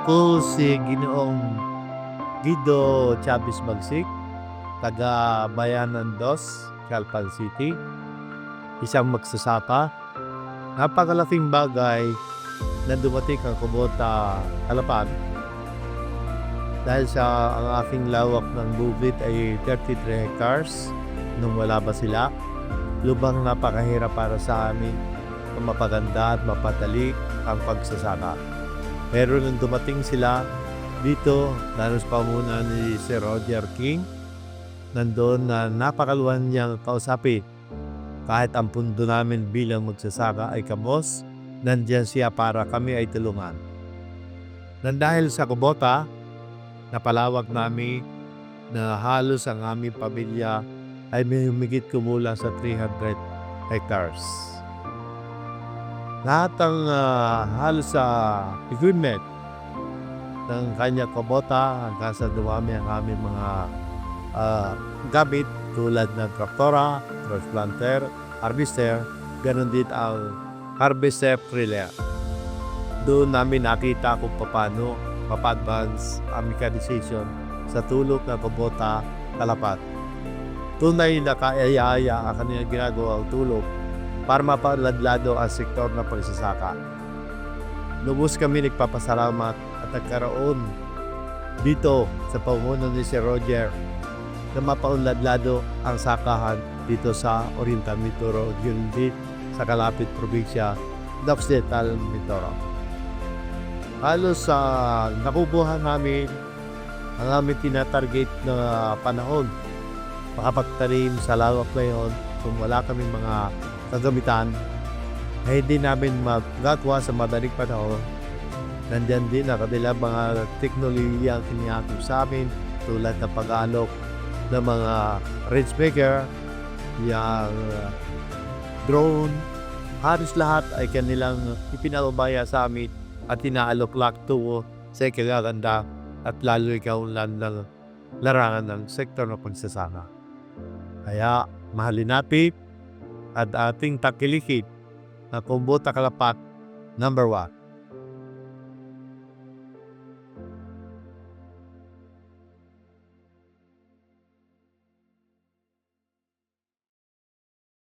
Ako si Ginoong Guido Chavez Magsik, taga Bayanan 2, Calpan City, isang magsasaka. Napakalaking bagay na dumating ang Kubota, Calapan dahil sa ang aking lawak ng bukid ay 33 hectares nung wala pa sila. Lubhang napakahirap para sa amin na mapaganda at mapadali ang pagsasaka. Pero nung dumating sila dito, lalo sa pamumuno ni Sir Roger King, nandoon na napakaluhan niyang kausapin. Kahit ang pundo namin bilang magsasaka ay kamos, nandiyan siya para kami ay tulungan. Nang dahil sa Kubota, napalawak namin na halos ang aming pamilya ay may humigit kumulang sa 300 hectares. Lahat ng halos sa equipment ng kanya Kubota hanggang sa dumami ang aming mga gamit tulad ng traktora, transplanter, harvester, ganon din ang harvester trailer. Doon namin nakita kung paano mapa-advance ang mechanization sa tulok ng Kubota, Calapan. Tunay na kaaya-aya ang kanilang ginagawang tulok para mapaladlado ang sektor ng pagsasaka. Lubos kami nagpapasalamat at nagkaroon dito sa pamumuno ni Sir Roger na mapaunladlado ang sakahan dito sa Oriental Mindoro, yun din sa kalapit probinsya ng Occidental Mindoro. Halos sa nakubuhan namin ang aming tinatarget na panahon makapagtanim sa lawak na yun kung wala kaming mga kagamitan ay hindi namin magagawa sa madaling panahon. Nandyan din ang kanilang mga teknolohiya ang kinihatid sa amin tulad ng pag-alok ng mga range maker, yung drone, halos lahat ay kanilang ipinalubaya sa amin at inaalok lakto sa ikagaganda at lalo ikaunlan ng larangan ng sektor ng pagsasaka. Kaya mahalin natin at ating takilikin na Kubota, Calapan #1.